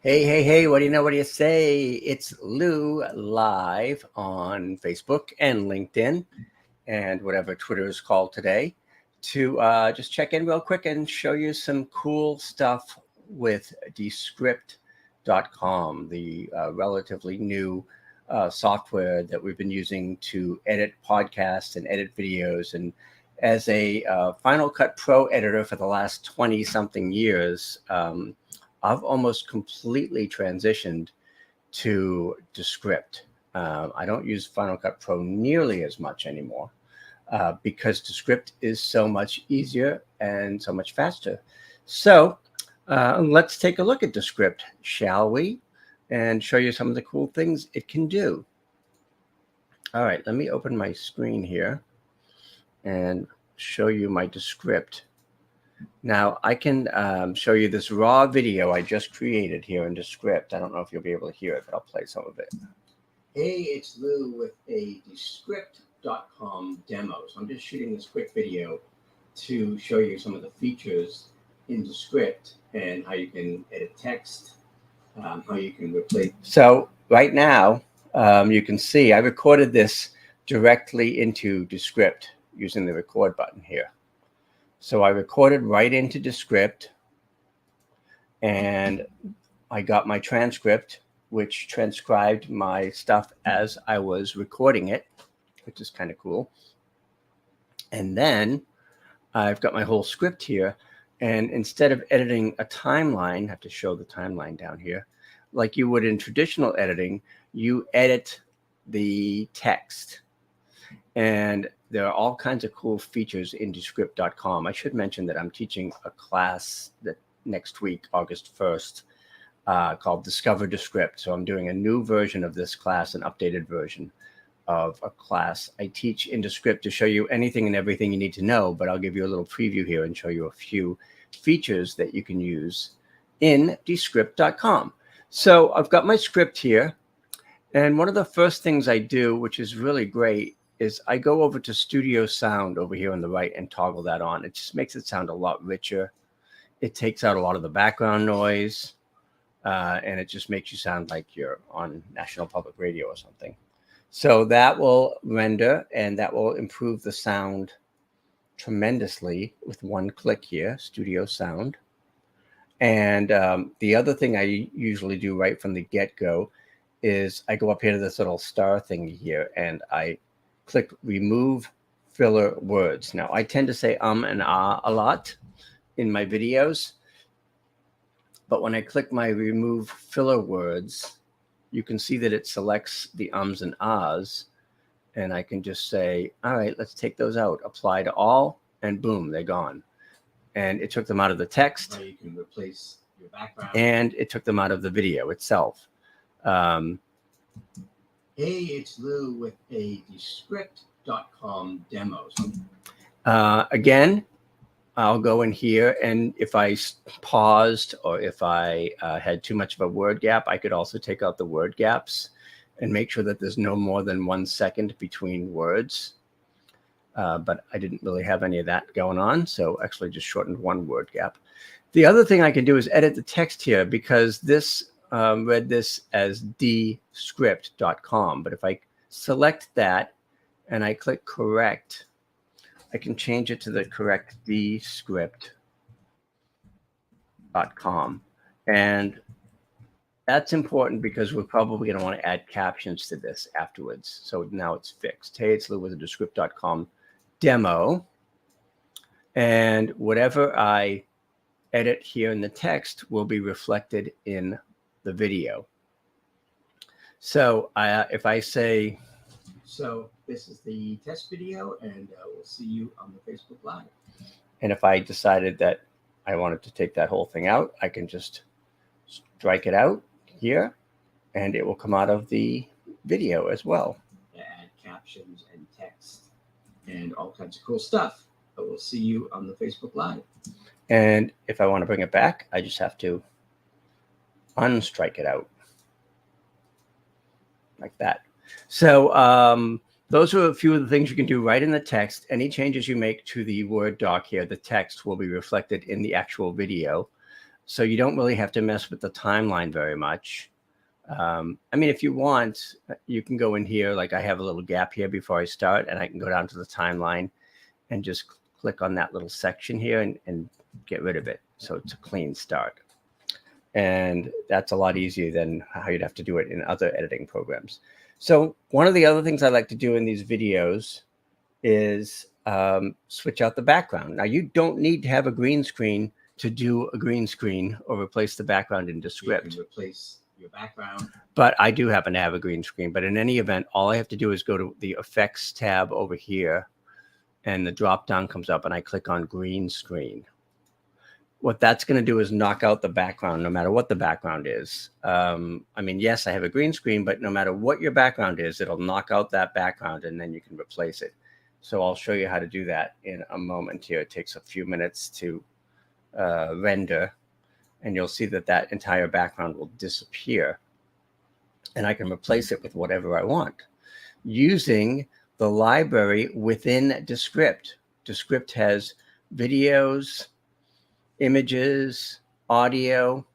Hey, what do you know? What do you say? It's Lou live on Facebook and LinkedIn and whatever Twitter is called today to just check in real quick and show you some cool stuff with Descript.com, the relatively new software that we've been using to edit podcasts and edit videos. And as a Final Cut Pro editor for the last 20-something years, I've almost completely transitioned to Descript. I don't use Final Cut Pro nearly as much anymore because Descript is so much easier and so much faster. So let's take a look at Descript, shall we? And show you some of the cool things it can do. All right, let me open my screen here and show you my Descript. Now, I can show you this raw video I just created here in Descript. I don't know if you'll be able to hear it, but I'll play some of it. Hey, it's Lou with a Descript.com demo. So I'm just shooting this quick video to show you some of the features in Descript and how you can edit text, how you can replace. So right now, you can see I recorded this directly into Descript using the record button here. So I recorded right into Descript, and I got my transcript, which transcribed my stuff as I was recording it, which is kind of cool. And then I've got my whole script here. And instead of editing a timeline, I have to show the timeline down here, like you would in traditional editing, you edit the text. And there are all kinds of cool features in Descript.com. I should mention that I'm teaching a class that next week, August 1st, called Discover Descript. So I'm doing a new version of this class, an updated version of a class I teach in Descript to show you anything and everything you need to know. But I'll give you a little preview here and show you a few features that you can use in Descript.com. So I've got my script here. And one of the first things I do, which is really great, is I go over to Studio Sound over here on the right and toggle that on. It just makes it sound a lot richer. It takes out a lot of the background noise, and it just makes you sound like you're on National Public Radio or something. So that will render, and that will improve the sound tremendously with one click here, Studio Sound. And the other thing I usually do right from the get-go is I go up here to this little star thing here, and I click remove filler words. Now, I tend to say and ah a lot in my videos, but when I click my remove filler words, you can see that it selects the ums and ahs, and I can just say, all right, let's take those out, apply to all, and boom, they're gone. And it took them out of the text. You can replace your background. And it took them out of the video itself. Hey, it's Lou with a Descript.com demo. Again, I'll go in here, and if I paused or if I had too much of a word gap, I could also take out the word gaps and make sure that there's no more than 1 second between words. But I didn't really have any of that going on, so actually just shortened one word gap. The other thing I can do is edit the text here, because this read this as Descript.com, but if I select that and I click correct, I can change it to the correct Descript.com. And that's important because we're probably going to want to add captions to this afterwards. So now it's fixed. Hey, it's Lou with a Descript.com demo. And whatever I edit here in the text will be reflected in the video. So if I say, so this is the test video, and we'll see you on the Facebook Live. And if I decided that I wanted to take that whole thing out, I can just strike it out here, and it will come out of the video as well. Add captions and text and all kinds of cool stuff. But we'll see you on the Facebook Live. And if I want to bring it back, I just have to unstrike it out like that. So those are a few of the things you can do right in the text. Any changes you make to the Word doc here, the text will be reflected in the actual video. So you don't really have to mess with the timeline very much. I mean, if you want, you can go in here, like I have a little gap here before I start, and I can go down to the timeline and just click on that little section here and get rid of it. So it's a clean start. And that's a lot easier than how you'd have to do it in other editing programs. So one of the other things I like to do in these videos is switch out the background. Now, you don't need to have a green screen to do a green screen or replace the background in Descript. You can replace your background. But I do happen to have a green screen. But in any event, all I have to do is go to the Effects tab over here, and the drop down comes up, and I click on Green Screen. What that's going to do is knock out the background, no matter what the background is. I mean, yes, I have a green screen, but no matter what your background is, it'll knock out that background, and then you can replace it. So I'll show you how to do that in a moment here. It takes a few minutes to render, and you'll see that that entire background will disappear, and I can replace it with whatever I want using the library within Descript. Descript has videos, images, audio.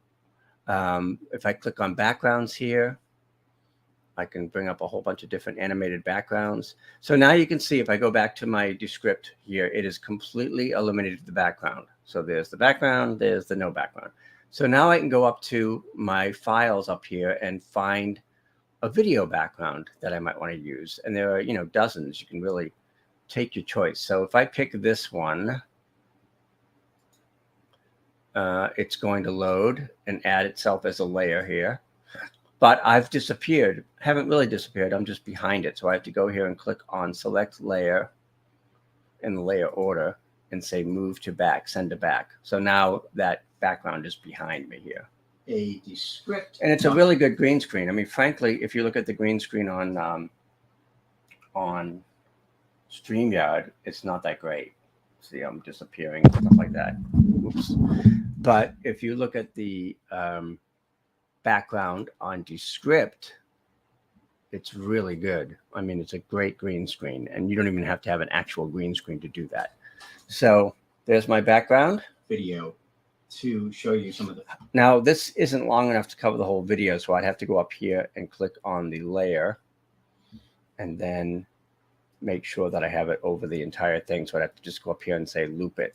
If I click on backgrounds here, I can bring up a whole bunch of different animated backgrounds. So now you can see if I go back to my Descript here, it is completely eliminated the background. So there's the background, there's the no background. So now I can go up to my files up here and find a video background that I might want to use. And there are, you know, dozens. You can really take your choice. So if I pick this one, it's going to load and add itself as a layer here. But I've disappeared. Haven't really disappeared. I'm just behind it. So I have to go here and click on Select Layer in the layer order and say Move to Back, Send to Back. So now that background is behind me here. A Descript. And it's a really good green screen. I mean, frankly, if you look at the green screen on StreamYard, it's not that great. See, I'm disappearing, stuff like that. Oops. But if you look at the background on Descript, it's really good. I mean, it's a great green screen, and you don't even have to have an actual green screen to do that. So there's my background Video to show you some of the. Now, this isn't long enough to cover the whole video, so I'd have to go up here and click on the layer and then make sure that I have it over the entire thing. So I'd have to just go up here and say loop it.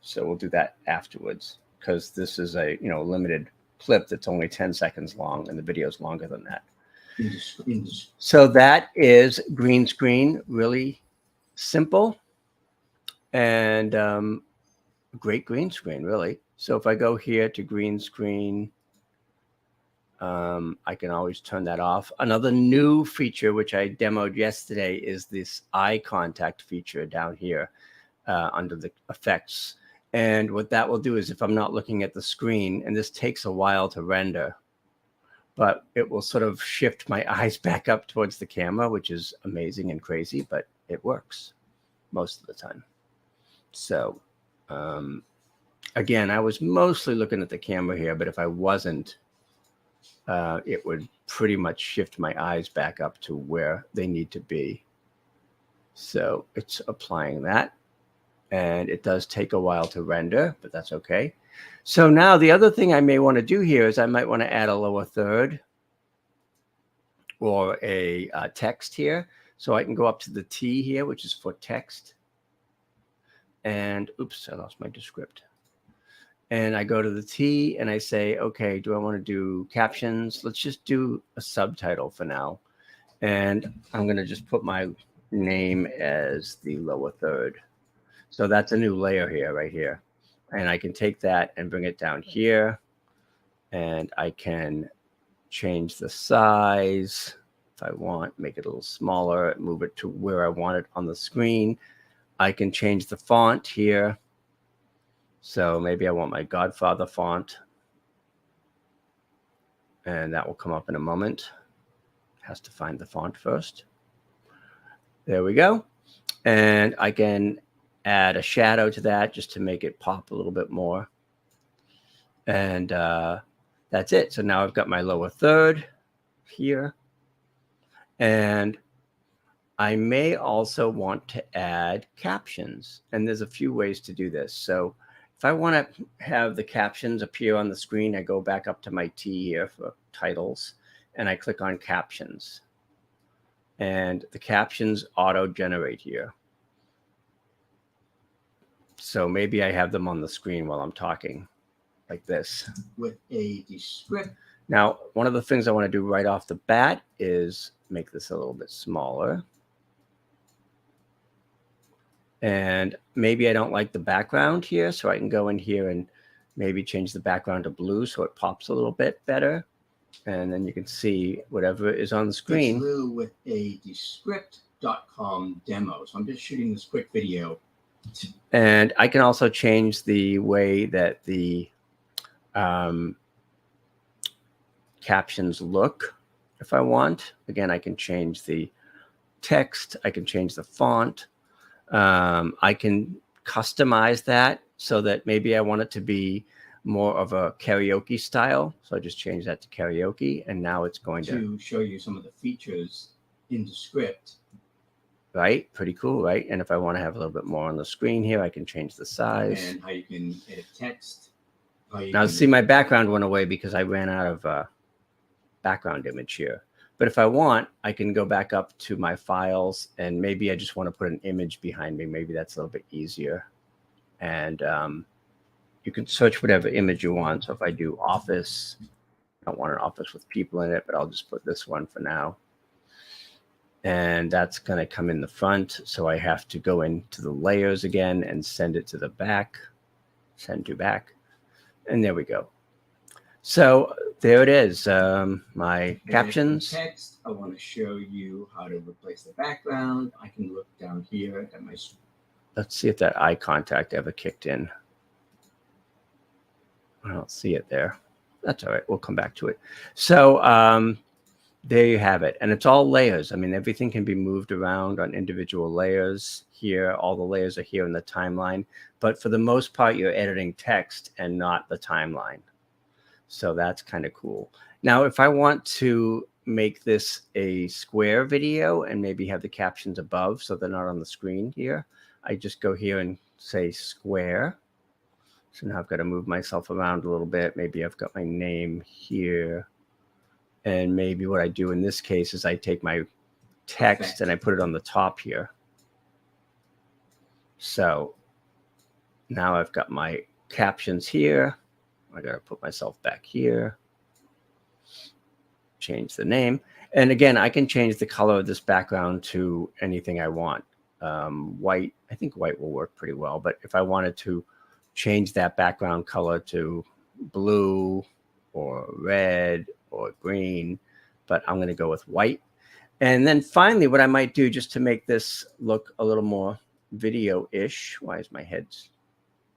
So we'll do that afterwards, because this is a, you know, limited clip that's only 10 seconds long, and the video is longer than that. So that is green screen, really simple and great green screen, really. So if I go here to green screen, I can always turn that off. Another new feature, which I demoed yesterday, is this eye contact feature down here under the effects. And what that will do is, if I'm not looking at the screen, and this takes a while to render, but it will sort of shift my eyes back up towards the camera, which is amazing and crazy, but it works most of the time. So again, I was mostly looking at the camera here, but if I wasn't, it would pretty much shift my eyes back up to where they need to be. So it's applying that. And it does take a while to render, but that's okay. So now the other thing I may want to do here is I might want to add a lower third or a text here. So I can go up to the T here, which is for text. And oops, I lost my Descript. And I go to the T and I say, okay, do I want to do captions? Let's just do a subtitle for now. And I'm going to just put my name as the lower third. So that's a new layer here, right here. And I can take that and bring it down here. And I can change the size if I want, make it a little smaller, move it to where I want it on the screen. I can change the font here. So maybe I want my Godfather font. And that will come up in a moment. Has to find the font first. There we go. And I can add a shadow to that just to make it pop a little bit more. And that's it. So now I've got my lower third here. And I may also want to add captions. And there's a few ways to do this. So if I want to have the captions appear on the screen, I go back up to my T here for titles, and I click on captions. And the captions auto-generate here. So maybe I have them on the screen while I'm talking, like this. With a Descript. Now, one of the things I want to do right off the bat is make this a little bit smaller. And maybe I don't like the background here, so I can go in here and maybe change the background to blue so it pops a little bit better. And then you can see whatever is on the screen. It's Lou with a Descript.com demo. So I'm just shooting this quick video. And I can also change the way that the captions look if I want. Again, I can change the text. I can change the font. I can customize that so that maybe I want it to be more of a karaoke style. So I just change that to karaoke, and now it's going to show you some of the features in Descript. Right? Pretty cool, right? And if I want to have a little bit more on the screen here, I can change the size. And how you can edit text. Now, see, my background went away because I ran out of background image here. But if I want, I can go back up to my files, and maybe I just want to put an image behind me. Maybe that's a little bit easier. And you can search whatever image you want. So if I do office, I don't want an office with people in it, but I'll just put this one for now. And that's going to come in the front. So I have to go into the layers again and send it to the back, send to back. And there we go. So there it is. My captions. Text. I want to show you how to replace the background. I can look down here at my. Let's see if that eye contact ever kicked in. I don't see it there. That's all right. We'll come back to it. So there you have it. And it's all layers. I mean, everything can be moved around on individual layers here. All the layers are here in the timeline. But for the most part, you're editing text and not the timeline. So that's kind of cool. Now, if I want to make this a square video and maybe have the captions above so they're not on the screen here, I just go here and say square. So now I've got to move myself around a little bit. Maybe I've got my name here. And maybe what I do in this case is I take my text and I put it on the top here. So now I've got my captions here. I got to put myself back here. Change the name. And again, I can change the color of this background to anything I want. White, I think white will work pretty well. But if I wanted to change that background color to blue or red or green, but I'm going to go with white. And then finally, what I might do just to make this look a little more video-ish, why is my head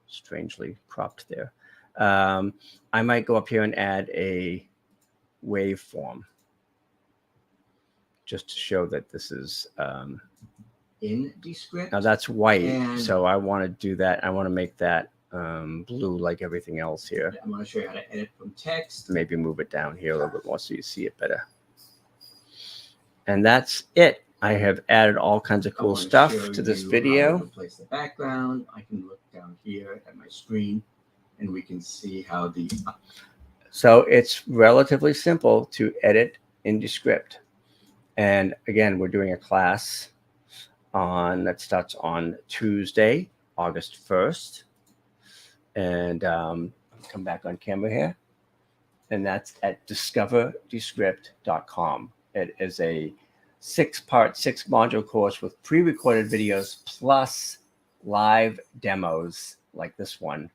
strangely cropped there? I might go up here and add a waveform just to show that this is in Descript. Now that's white, so I want to do that. I want to make that blue like everything else here. I'm going to show you how to edit from text. Maybe move it down here a little bit more so you see it better. And that's it. I have added all kinds of cool stuff to this video. Replace the background. I can look down here at my screen and we can see how the... So it's relatively simple to edit in Descript. And again, we're doing a class that starts on Tuesday, August 1st. And I'll come back on camera here. And that's at discoverdescript.com. It is a 6-part, 6-module course with pre-recorded videos plus live demos like this one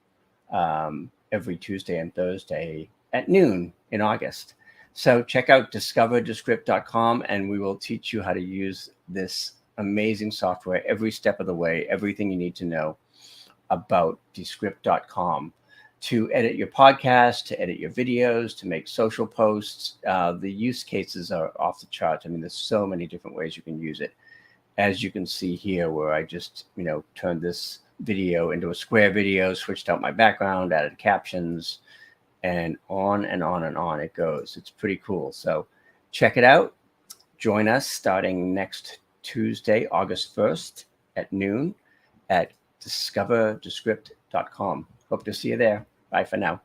every Tuesday and Thursday at noon in August. So check out discoverdescript.com and we will teach you how to use this amazing software every step of the way, everything you need to know about Descript.com to edit your podcast, to edit your videos, to make social posts. The use cases are off the charts. I mean, there's so many different ways you can use it. As you can see here, where I just, turned this video into a square video, switched out my background, added captions, and on and on and on it goes. It's pretty cool. So check it out. Join us starting next Tuesday, August 1st at noon at discoverdescript.com. Hope to see you there. Bye for now.